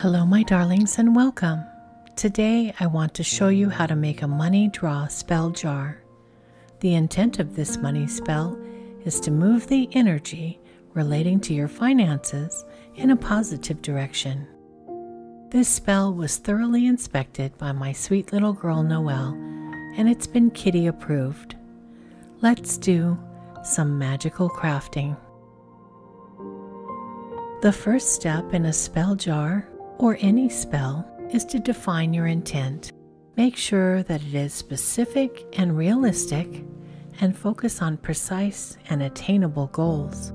Hello my darlings and welcome. Today I want to show you how to make a money draw spell jar. The intent of this money spell is to move the energy relating to your finances in a positive direction. This spell was thoroughly inspected by my sweet little girl Noelle, and it's been kitty approved. Let's do some magical crafting. The first step in a spell jar or any spell is to define your intent. Make sure that it is specific and realistic and focus on precise and attainable goals.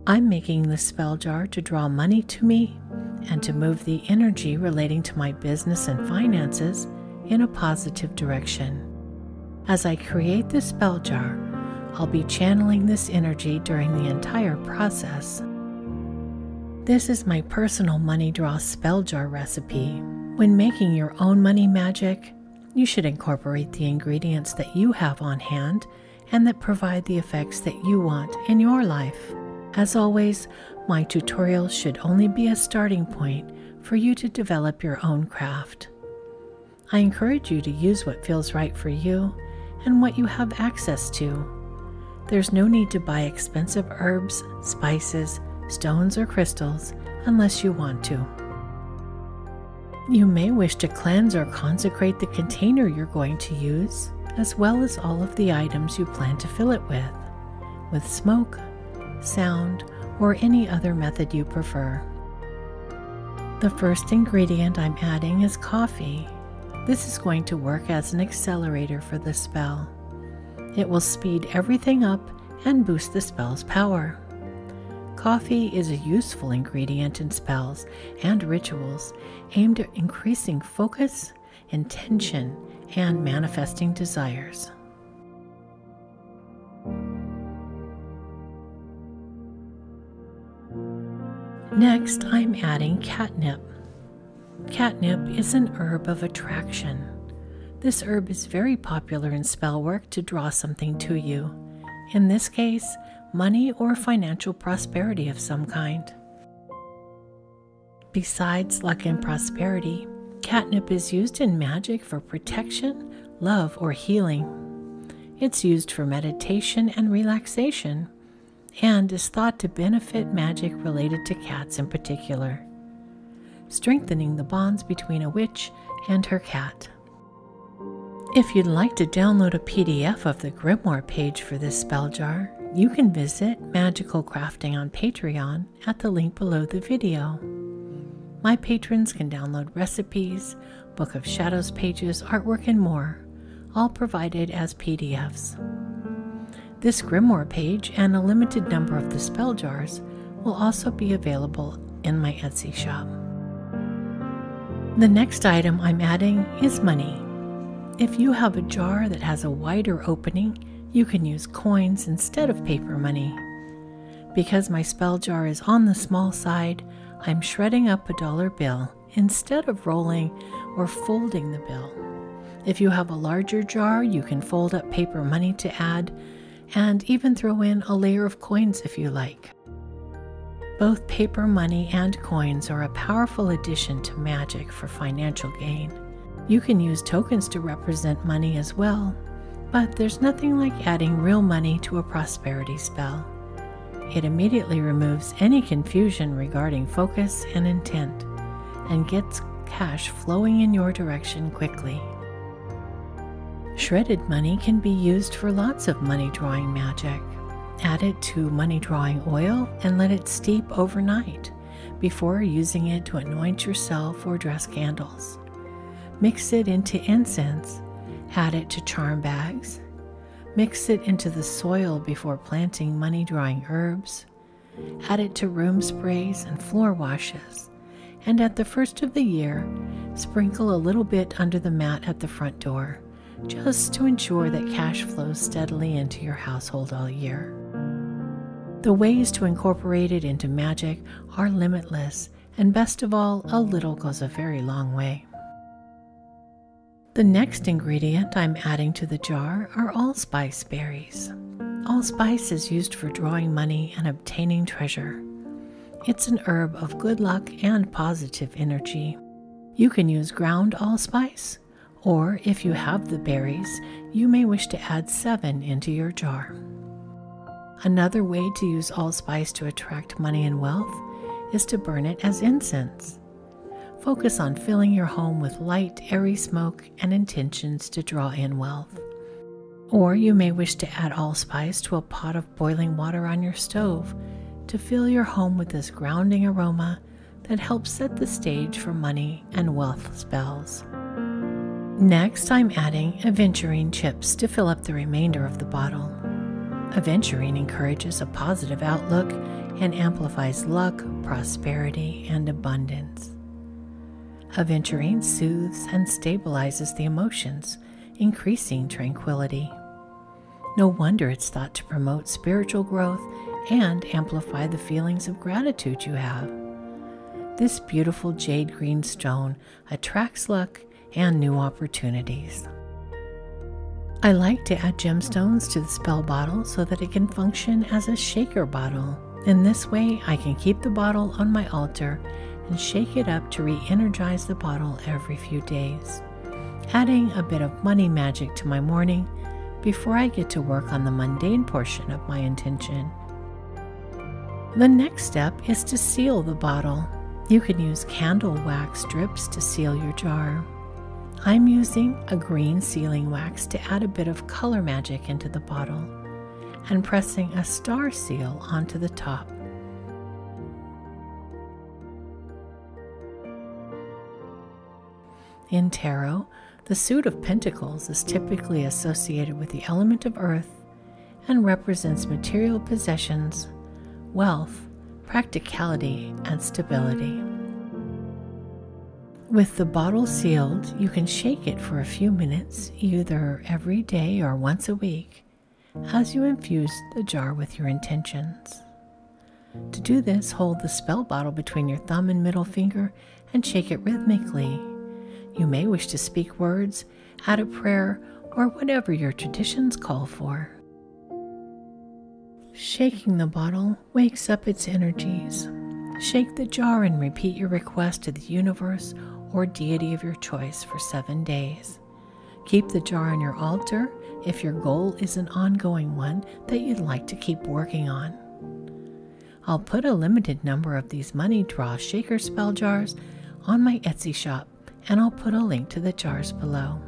I'm making the spell jar to draw money to me and to move the energy relating to my business and finances in a positive direction. As I create the spell jar, I'll be channeling this energy during the entire process. This is my personal money draw spell jar recipe. When making your own money magic, you should incorporate the ingredients that you have on hand and that provide the effects that you want in your life. As always, my tutorials should only be a starting point for you to develop your own craft. I encourage you to use what feels right for you and what you have access to. There's no need to buy expensive herbs, spices, stones, or crystals unless you want to. You may wish to cleanse or consecrate the container you're going to use, as well as all of the items you plan to fill it with smoke, sound, or any other method you prefer. The first ingredient I'm adding is coffee. This is going to work as an accelerator for the spell. It will speed everything up and boost the spell's power. Coffee is a useful ingredient in spells and rituals aimed at increasing focus, intention, and manifesting desires. Next, I'm adding catnip. Catnip is an herb of attraction. This herb is very popular in spell work to draw something to you. In this case, money or financial prosperity of some kind. Besides luck and prosperity, catnip is used in magic for protection, love, or healing. It's used for meditation and relaxation, and is thought to benefit magic related to cats in particular, strengthening the bonds between a witch and her cat. If you'd like to download a PDF of the Grimoire page for this spell jar, you can visit Magical Crafting on Patreon at the link below the video. My patrons can download recipes, Book of Shadows pages, artwork, and more, all provided as PDFs. This Grimoire page and a limited number of the spell jars will also be available in my Etsy shop. The next item I'm adding is money. If you have a jar that has a wider opening, you can use coins instead of paper money. Because my spell jar is on the small side, I'm shredding up a dollar bill instead of rolling or folding the bill. If you have a larger jar, you can fold up paper money to add, and even throw in a layer of coins if you like. Both paper money and coins are a powerful addition to magic for financial gain. You can use tokens to represent money as well, but there's nothing like adding real money to a prosperity spell. It immediately removes any confusion regarding focus and intent, and gets cash flowing in your direction quickly. Shredded money can be used for lots of money drawing magic. Add it to money drawing oil and let it steep overnight before using it to anoint yourself or dress candles. Mix it into incense, add it to charm bags, mix it into the soil before planting money drawing herbs, add it to room sprays and floor washes, and at the first of the year, sprinkle a little bit under the mat at the front door, just to ensure that cash flows steadily into your household all year. The ways to incorporate it into magic are limitless, and best of all, a little goes a very long way. The next ingredient I'm adding to the jar are allspice berries. Allspice is used for drawing money and obtaining treasure. It's an herb of good luck and positive energy. You can use ground allspice, or if you have the berries, you may wish to add 7 into your jar. Another way to use allspice to attract money and wealth is to burn it as incense. Focus on filling your home with light, airy smoke and intentions to draw in wealth. Or you may wish to add allspice to a pot of boiling water on your stove to fill your home with this grounding aroma that helps set the stage for money and wealth spells. Next, I'm adding aventurine chips to fill up the remainder of the bottle. Aventurine encourages a positive outlook and amplifies luck, prosperity, and abundance. Aventurine soothes and stabilizes the emotions, increasing tranquility. No wonder it's thought to promote spiritual growth and amplify the feelings of gratitude you have. This beautiful jade green stone attracts luck and new opportunities. I like to add gemstones to the spell bottle so that it can function as a shaker bottle. In this way, I can keep the bottle on my altar and shake it up to re-energize the bottle every few days, adding a bit of money magic to my morning before I get to work on the mundane portion of my intention. The next step is to seal the bottle. You can use candle wax strips to seal your jar. I'm using a green sealing wax to add a bit of color magic into the bottle and pressing a star seal onto the top. In tarot, the suit of pentacles is typically associated with the element of earth and represents material possessions, wealth, practicality, and stability. With the bottle sealed, you can shake it for a few minutes, either every day or once a week, as you infuse the jar with your intentions. To do this, hold the spell bottle between your thumb and middle finger and shake it rhythmically. You may wish to speak words, add a prayer, or whatever your traditions call for. Shaking the bottle wakes up its energies. Shake the jar and repeat your request to the universe or deity of your choice for 7 days. Keep the jar on your altar if your goal is an ongoing one that you'd like to keep working on. I'll put a limited number of these money draw shaker spell jars on my Etsy shop, and I'll put a link to the jars below.